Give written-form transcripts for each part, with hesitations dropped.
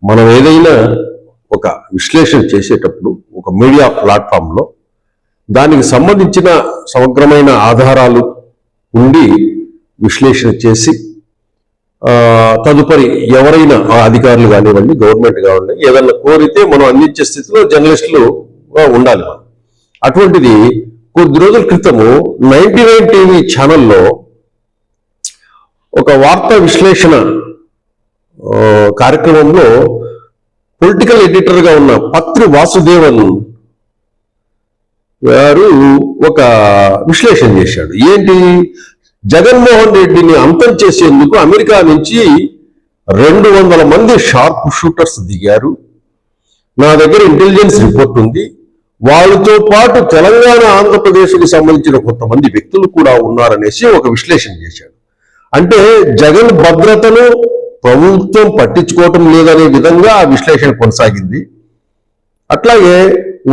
మనం ఏదైనా ఒక విశ్లేషణ చేసేటప్పుడు ఒక మీడియా ప్లాట్ఫామ్లో దానికి సంబంధించిన సమగ్రమైన ఆధారాలు ఉండి విశ్లేషణ చేసి తదుపరి ఎవరైనా అధికారులు కానివ్వండి, గవర్నమెంట్ కానివ్వండి, ఏదన్నా కోరితే మనం అందించే స్థితిలో జర్నలిస్టులు ఉండాలి. మనం అటువంటిది కొద్ది రోజుల క్రితము 99 టీవీ ఛానల్లో ఒక వార్తా విశ్లేషణ కార్యక్రమంలో పొలిటికల్ ఎడిటర్గా ఉన్న పత్రి వాసుదేవన్ గారు ఒక విశ్లేషణ చేశాడు. ఏంటి, జగన్మోహన్ రెడ్డిని అంతం చేసేందుకు అమెరికా నుంచి 200 మంది షార్ప్ షూటర్స్ దిగారు, నా దగ్గర ఇంటెలిజెన్స్ రిపోర్ట్ ఉంది, వాళ్ళతో పాటు తెలంగాణ ఆంధ్రప్రదేశ్కి సంబంధించిన కొంతమంది వ్యక్తులు కూడా ఉన్నారనేసి ఒక విశ్లేషణ చేశాడు. అంటే జగన్ భద్రతను ప్రభుత్వం పట్టించుకోవటం లేదనే విధంగా ఆ విశ్లేషణ కొనసాగింది. అట్లాగే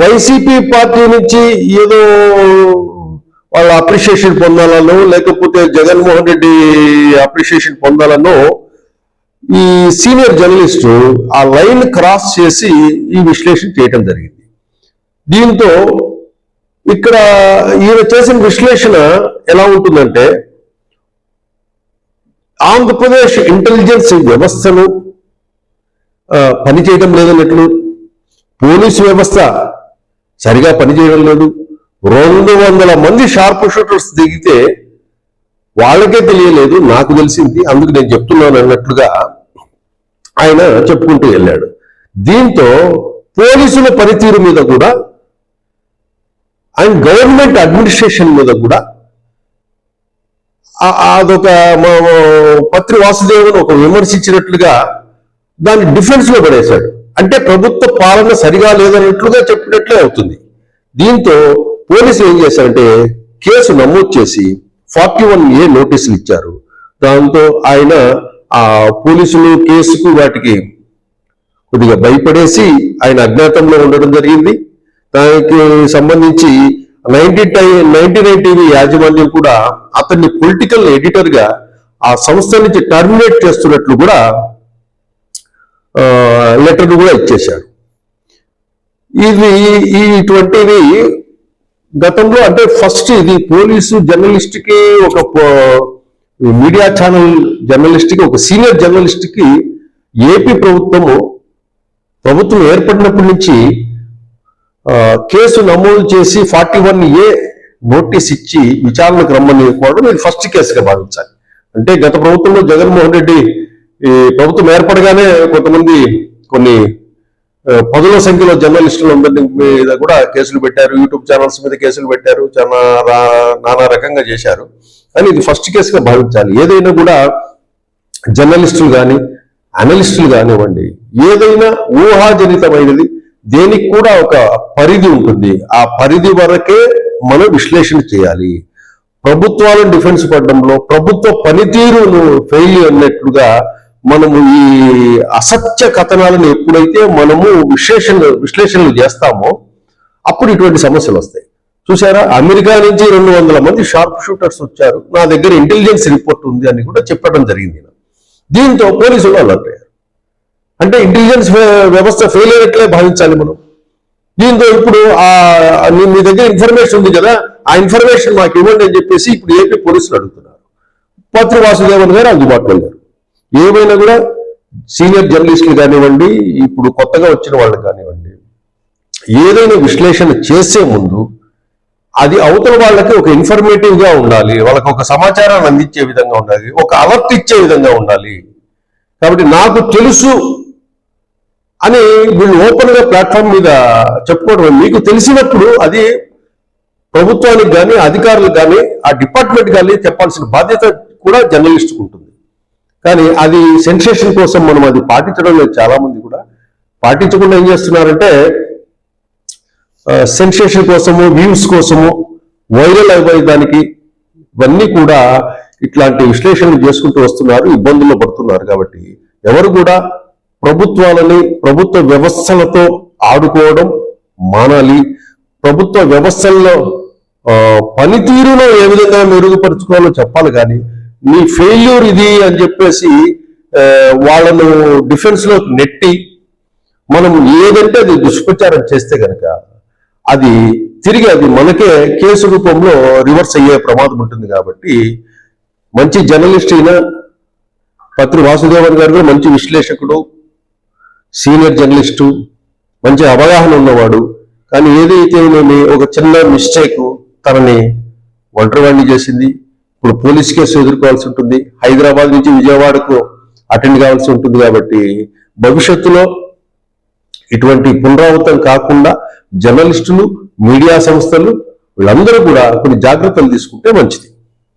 వైసీపీ పార్టీ నుంచి ఏదో వాళ్ళ అప్రిషియేషన్ పొందాలనో లేకపోతే జగన్మోహన్ రెడ్డి అప్రిషియేషన్ పొందాలనో ఈ సీనియర్ జర్నలిస్టు ఆ లైన్ క్రాస్ చేసి ఈ విశ్లేషణ చేయటం జరిగింది. దీంతో ఇక్కడ ఈయన చేసిన విశ్లేషణ ఎలా ఉంటుందంటే, ఆంధ్రప్రదేశ్ ఇంటెలిజెన్స్ వ్యవస్థను పనిచేయడం లేదన్నట్లు, పోలీసు వ్యవస్థ సరిగా పనిచేయడం లేదు, 200 మంది షార్ప్ షూటర్స్ దిగితే వాళ్ళకే తెలియలేదు, నాకు తెలిసింది, అందుకు నేను చెప్తున్నాను అన్నట్లుగా ఆయన చెప్పుకుంటూ వెళ్ళాడు. దీంతో పోలీసుల పనితీరు మీద కూడా అండ్ గవర్నమెంట్ అడ్మినిస్ట్రేషన్ మీద కూడా అదొక పత్రి వాసుదేవన్ ఒక విమర్శించినట్లుగా దాన్ని డిఫెన్స్ లో పడేశాడు. అంటే ప్రభుత్వ పాలన సరిగా లేదన్నట్లుగా చెప్పినట్లే అవుతుంది. దీంతో పోలీసులు ఏం చేశారంటే కేసు నమోదు చేసి 41A నోటీసులు ఇచ్చారు. దాంతో ఆయన ఆ పోలీసులు కేసుకు వాటికి కొద్దిగా భయపడేసి ఆయన అజ్ఞాతంలో ఉండడం జరిగింది. దానికి సంబంధించి 99 టీవీ యాజమాన్యం కూడా అతన్ని పొలిటికల్ ఎడిటర్ గా ఆ సంస్థ నుంచి టర్మినేట్ చేస్తున్నట్లు కూడా లెటర్ కూడా ఇచ్చేశారు. ఇటువంటివి గతంలో అంటే ఫస్ట్ ఇది పోలీసు జర్నలిస్ట్ కి ఒక మీడియా ఛానల్ జర్నలిస్ట్ కి ఒక సీనియర్ జర్నలిస్ట్ కి ఏపీ ప్రభుత్వం ఏర్పడినప్పటి నుంచి కేసు నమోదు చేసి 41A నోటీస్ ఇచ్చి విచారణకు రమ్మని కోవడం ఇది ఫస్ట్ కేసుగా భావించాలి. అంటే గత ప్రభుత్వంలో జగన్మోహన్ రెడ్డి ప్రభుత్వం ఏర్పడగానే కొన్ని 10ల సంఖ్యలో జర్నలిస్టులందరి మీద కూడా కేసులు పెట్టారు, యూట్యూబ్ ఛానల్స్ మీద కేసులు పెట్టారు, చాలా నానా రకంగా చేశారు. కానీ ఇది ఫస్ట్ కేసుగా భావించాలి. ఏదైనా కూడా జర్నలిస్టులు కానీ అనలిస్టులు కానివ్వండి, ఏదైనా ఊహాజనితమైనది దేనికి కూడా ఒక పరిధి ఉంటుంది. ఆ పరిధి వరకే మనం విశ్లేషణ చేయాలి. ప్రభుత్వాలను డిఫెన్స్ పడడంలో ప్రభుత్వ పనితీరును ఫెయిల్ అన్నట్లుగా మనము ఈ అసత్య కథనాలను ఎప్పుడైతే మనము విశ్లేషణలు చేస్తామో అప్పుడు ఇటువంటి సమస్యలు వస్తాయి. చూసారా, అమెరికా నుంచి 200 మంది షార్ప్ షూటర్స్ వచ్చారు, నా దగ్గర ఇంటెలిజెన్స్ రిపోర్ట్ ఉంది అని కూడా చెప్పడం జరిగింది. దీంతో పోలీసులు అలర్ట్ అయ్యారు. అంటే ఇంటెలిజెన్స్ వ్యవస్థ ఫెయిల్ అయినట్లే భావించాలి మనం. దీంతో ఇప్పుడు మీ దగ్గర ఇన్ఫర్మేషన్ ఉంది కదా, ఆ ఇన్ఫర్మేషన్ మాకు ఇవ్వండి అని చెప్పేసి ఇప్పుడు ఏపీ పోలీసులు అడుగుతున్నారు. పత్రి వాసుదేవన్ గారు అందుబాటులో లేరు. ఏమైనా కూడా సీనియర్ జర్నలిస్టులు కానివ్వండి, ఇప్పుడు కొత్తగా వచ్చిన వాళ్ళు కానివ్వండి, ఏదైనా విశ్లేషణ చేసే ముందు అది అవతల వాళ్ళకి ఒక ఇన్ఫర్మేటివ్ గా ఉండాలి, వాళ్ళకి ఒక సమాచారాన్ని అందించే విధంగా ఉండాలి, ఒక అలర్ట్ ఇచ్చే విధంగా ఉండాలి. కాబట్టి నాకు తెలుసు అని వీళ్ళు ఓపెన్ గా ప్లాట్ఫామ్ మీద చెప్పుకోవడం, మీకు తెలిసినప్పుడు అది ప్రభుత్వానికి కానీ అధికారులకు కానీ ఆ డిపార్ట్మెంట్ కానీ చెప్పాల్సిన బాధ్యత కూడా జర్నలిస్టుకు ఉంటుంది. కానీ అది సెన్సేషన్ కోసం మనం అది పాటించడం లేదు. చాలా మంది కూడా పాటించకుండా ఏం చేస్తున్నారంటే సెన్సేషన్ కోసము, వ్యూస్ కోసము, వైరల్ అయిపోయేదానికి ఇవన్నీ కూడా ఇట్లాంటి విశ్లేషణలు చేసుకుంటూ వస్తున్నారు, ఇబ్బందుల్లో పడుతున్నారు. కాబట్టి ఎవరు కూడా ప్రభుత్వాలని ప్రభుత్వ వ్యవస్థలతో ఆడుకోవడం మానాలి. ప్రభుత్వ వ్యవస్థల్లో పనితీరును ఏ విధంగా మెరుగుపరుచుకోవాలో చెప్పాలి. కానీ నీ ఫెయిల్యూర్ ఇది అని చెప్పేసి వాళ్ళను డిఫెన్స్ లో నెట్టి మనం ఏదంటే అది దుష్ప్రచారం చేస్తే కనుక అది తిరిగి అది మనకే కేసు రూపంలో రివర్స్ అయ్యే ప్రమాదం ఉంటుంది. కాబట్టి మంచి జర్నలిస్ట్ అయిన పత్రి వాసుదేవన్ గారు కూడా మంచి విశ్లేషకుడు, సీనియర్ జర్నలిస్టు, మంచి అవగాహన ఉన్నవాడు. కానీ ఏదైతే ఒక చిన్న మిస్టేక్ తనని ఒంటరివాణ్ణి చేసింది. ఇప్పుడు పోలీస్ కేసు ఎదుర్కోవాల్సి ఉంటుంది, హైదరాబాద్ నుంచి విజయవాడకు అటెండ్ కావాల్సి ఉంటుంది. కాబట్టి భవిష్యత్తులో ఇటువంటి పునరావృతం కాకుండా జర్నలిస్టులు, మీడియా సంస్థలు వీళ్ళందరూ కూడా కొన్ని జాగ్రత్తలు తీసుకుంటే మంచిది.